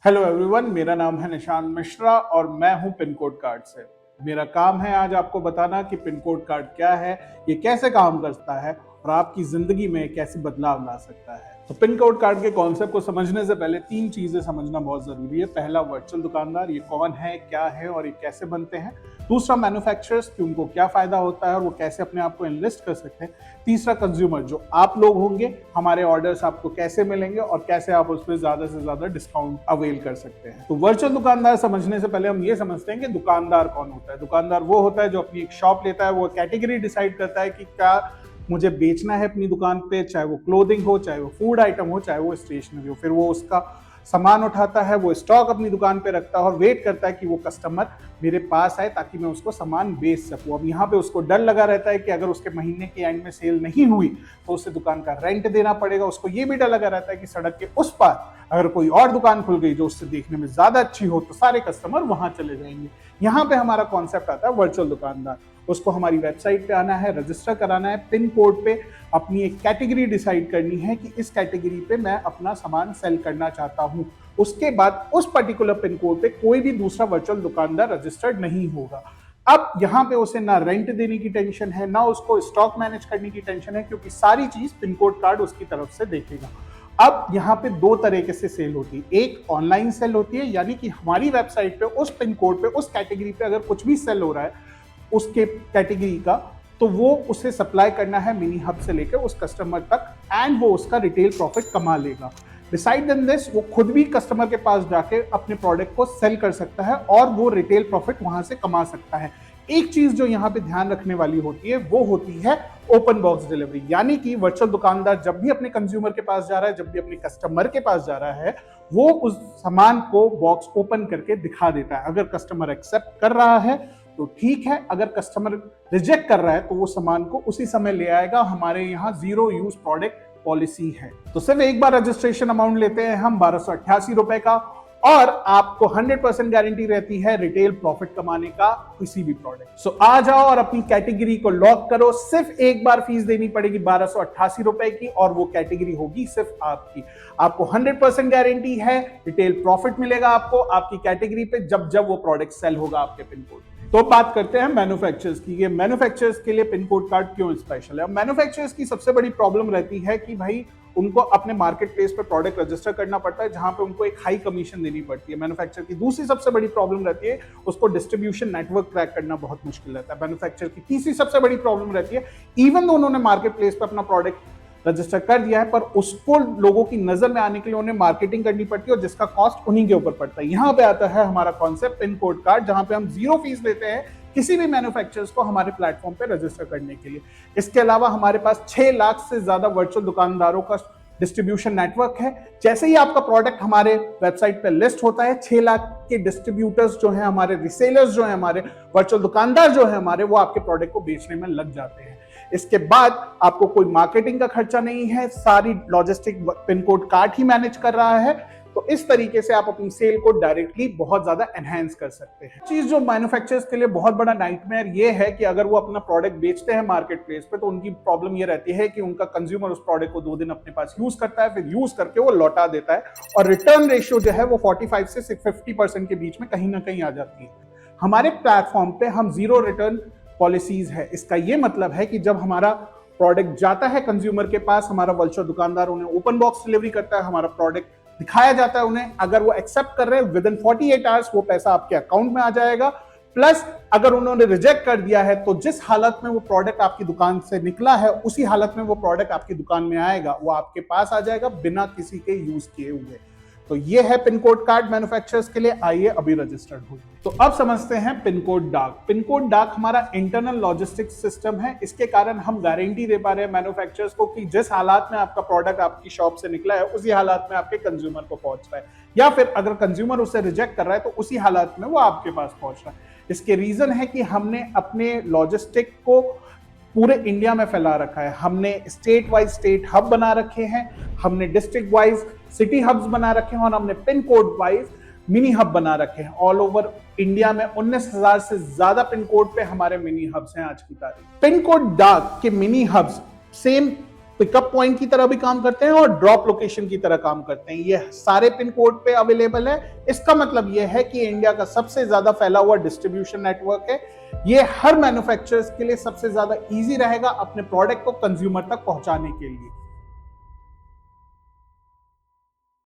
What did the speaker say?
Hello everyone, मेरा नाम है निशान मिश्रा और मैं हूं पिन कोड कार्ड से। मेरा काम है आज आपको बताना कि पिन कोड कार्ड क्या है, ये कैसे काम करता है और आपकी जिंदगी में कैसे बदलाव ला सकता है। तो पिन कोड कार्ड के कॉन्सेप्ट को समझने से पहले तीन चीजें समझना बहुत जरूरी है। पहला, वर्चुअल दुकानदार, ये कौन है, क्या है और ये कैसे बनते हैं। दूसरा, मैन्युफैक्चरर्स, कि उनको क्या फायदा होता है और वो कैसे अपने आप को एनलिस्ट कर सकते हैं। तीसरा, कंज्यूमर, जो आप लोग होंगे, हमारे ऑर्डर्स आपको कैसे मिलेंगे और कैसे आप उस पर ज्यादा से ज्यादा डिस्काउंट अवेल कर सकते हैं। तो वर्चुअल दुकानदार समझने से पहले हम ये समझते हैं कि दुकानदार कौन होता है। दुकानदार वो होता है जो अपनी एक शॉप लेता है, वो कैटेगरी डिसाइड करता है कि क्या मुझे बेचना है अपनी दुकान पे, चाहे वो क्लोथिंग हो, चाहे वो फूड आइटम हो, चाहे वो स्टेशनरी हो। फिर वो उसका सामान उठाता है, वो स्टॉक अपनी दुकान पे रखता है और वेट करता है कि वो कस्टमर मेरे पास आए ताकि मैं उसको सामान बेच सकूं। अब यहाँ पे उसको डर लगा रहता है कि अगर उसके महीने के एंड में सेल नहीं हुई तो उसे दुकान का रेंट देना पड़ेगा। उसको ये भी डर लगा रहता है कि सड़क के उस पार अगर कोई और दुकान खुल गई जो उससे देखने में ज्यादा अच्छी हो तो सारे कस्टमर वहां चले जाएंगे। यहाँ पे हमारा कॉन्सेप्ट आता है वर्चुअल दुकानदार। उसको हमारी वेबसाइट पे आना है, रजिस्टर कराना है, पिन कोड पे अपनी एक कैटेगरी डिसाइड करनी है कि इस कैटेगरी पे मैं अपना सामान सेल करना चाहता हूं। उसके बाद उस पर्टिकुलर पिन कोड पे कोई भी दूसरा वर्चुअल दुकानदार रजिस्टर्ड नहीं होगा। अब यहाँ पे उसे ना रेंट देने की टेंशन है, ना उसको स्टॉक मैनेज करने की टेंशन है, क्योंकि सारी चीज पिन कोड कार्ड उसकी तरफ से देखेगा। अब यहाँ पे दो तरीके से सेल होती है। एक ऑनलाइन सेल होती है, यानी कि हमारी वेबसाइट पे उस पिन कोड पे उस कैटेगरी पे अगर कुछ भी सेल हो रहा है उसके कैटेगरी का, तो वो उसे सप्लाई करना है मिनी हब से लेकर उस कस्टमर तक एंड वो उसका रिटेल प्रॉफिट कमा लेगा। डिसाइड देन दिस, वो खुद भी कस्टमर के पास जाके अपने प्रोडक्ट को सेल कर सकता है और वो रिटेल प्रॉफिट वहां से कमा सकता है। एक चीज जो यहाँ पे ध्यान रखने वाली होती है वो होती है ओपन बॉक्स डिलीवरी, यानी कि वर्चुअल दुकानदार जब भी अपने कंज्यूमर के पास जा रहा है, जब भी अपने कस्टमर के पास जा रहा है, वो उस सामान को बॉक्स ओपन करके दिखा देता है। अगर कस्टमर एक्सेप्ट कर रहा है तो ठीक है, अगर कस्टमर रिजेक्ट कर रहा है तो वो सामान को उसी समय ले आएगा। हमारे यहाँ जीरो यूज प्रोडक्ट पॉलिसी है। तो सिर्फ एक बार रजिस्ट्रेशन अमाउंट लेते हैं हम 1288 का और आपको 100% गारंटी रहती है रिटेल प्रॉफिट कमाने का किसी भी प्रोडक्ट। सो आ जाओ और अपनी कैटेगरी को लॉक करो। सिर्फ एक बार फीस देनी पड़ेगी 1288 की और वो कैटेगरी होगी सिर्फ आपकी। आपको 100% गारंटी है, रिटेल प्रॉफिट मिलेगा आपको आपकी कैटेगरी पे जब जब वो प्रोडक्ट सेल होगा आपके पिन कोड। तो बात करते हैं मैन्युफैक्चरर्स की। ये मैन्युफैक्चरर्स के लिए पिन कोड कार्ड क्यों स्पेशल है। मैन्युफैक्चरर्स की सबसे बड़ी प्रॉब्लम रहती है कि भाई उनको अपने मार्केट प्लेस पे प्रोडक्ट रजिस्टर करना पड़ता है, जहां पे उनको एक हाई कमीशन देनी पड़ती है। मैन्युफैक्चरर की दूसरी सबसे बड़ी प्रॉब्लम रहती है उसको डिस्ट्रीब्यूशन नेटवर्क क्रैक करना बहुत मुश्किल रहता है। मैन्युफैक्चरर की तीसरी सबसे बड़ी प्रॉब्लम रहती है, इवन दो उन्होंने मार्केट प्लेस पे अपना प्रोडक्ट रजिस्टर कर दिया है, पर उसको लोगों की नजर में आने के लिए उन्हें मार्केटिंग करनी पड़ती है और जिसका कॉस्ट उन्हीं के ऊपर पड़ता है। यहां पे आता है हमारा कॉन्सेप्ट पिन कोड कार्ड, जहां पे हम जीरो फीस लेते हैं किसी भी मैन्युफैक्चरर्स को हमारे प्लेटफॉर्म पे रजिस्टर करने के लिए। इसके अलावा हमारे पास 6 लाख से ज्यादा वर्चुअल दुकानदारों का डिस्ट्रीब्यूशन नेटवर्क है। जैसे ही आपका प्रोडक्ट हमारे वेबसाइट पे लिस्ट होता है, 6 लाख के डिस्ट्रीब्यूटर्स जो हैं, हमारे रिसेलर्स जो हैं, हमारे वर्चुअल दुकानदार जो हैं हमारे, वो आपके प्रोडक्ट को बेचने में लग जाते हैं। इसके बाद आपको कोई मार्केटिंग का खर्चा नहीं है, सारी लॉजिस्टिक पिन कोड कार्ड ही मैनेज कर रहा है। तो इस तरीके से आप अपनी सेल को डायरेक्टली बहुत ज्यादा एनहांस कर सकते हैं। चीज जो मैन्युफैक्चरर्स के लिए बहुत बड़ा नाइटमेयर ये है कि अगर वो अपना प्रोडक्ट बेचते हैं मार्केट प्लेस पे तो उनकी प्रॉब्लम ये रहती है कि उनका कंज्यूमर उस प्रोडक्ट को 2 दिन अपने पास यूज करता है, फिर यूज करके वो लौटा देता है और रिटर्न रेशियो जो है वो 45 से 50% के बीच में कहीं ना कहीं आ जाती है। हमारे प्लेटफॉर्म पे हम जीरो रिटर्न पॉलिसीज है। इसका ये मतलब है कि जब हमारा प्रोडक्ट जाता है कंज्यूमर के पास, हमारा वर्चुअल दुकानदार उन्हें ओपन बॉक्स डिलीवरी करता है, हमारा प्रोडक्ट दिखाया जाता है उन्हें, अगर वो एक्सेप्ट कर रहे हैं विद इन 48 आवर्स वो पैसा आपके अकाउंट में आ जाएगा। प्लस अगर उन्होंने रिजेक्ट कर दिया है तो जिस हालत में वो प्रोडक्ट आपकी दुकान से निकला है उसी हालत में वो प्रोडक्ट आपकी दुकान में आएगा, वो आपके पास आ जाएगा बिना किसी के यूज किए हुए। तो ये है पिन कोड कार्ड मैन्युफैक्चरर्स के लिए। आइए अभी रजिस्टर्ड हो। तो अब समझते हैं पिन कोड डाक। पिन कोड डाक हमारा इंटरनल लॉजिस्टिक्स सिस्टम है। इसके कारण हम गारंटी दे पा रहे हैं मैन्युफैक्चरर्स को कि जिस हालात में आपका प्रोडक्ट आपकी शॉप से निकला है उसी हालात में आपके कंज्यूमर को पहुंच रहा है, या फिर अगर कंज्यूमर उसे रिजेक्ट कर रहा है तो उसी हालात में वो आपके पास पहुंच रहा है। इसके रीजन है कि हमने अपने लॉजिस्टिक को पूरे इंडिया में फैला रखा है। हमने स्टेट वाइज स्टेट हब बना रखे हैं, हमने डिस्ट्रिक्ट वाइज सिटी हब्स बना रखे हैं और हमने pin code wise mini hub बना रखे हैं। ऑल ओवर इंडिया में 19,000 से ज्यादा पिन कोड पे हमारे मिनी हब्स हैं आज की तारीख। पिन कोड डाक के mini hubs same pickup point की तरह भी काम करते हैं और ड्रॉप लोकेशन की तरह काम करते हैं। ये सारे पिन कोड पे अवेलेबल है। इसका मतलब ये है कि इंडिया का सबसे ज्यादा फैला हुआ डिस्ट्रीब्यूशन नेटवर्क है। ये हर मैन्युफैक्चरर्स के लिए सबसे ज्यादा इजी रहेगा अपने प्रोडक्ट को कंज्यूमर तक पहुंचाने के लिए।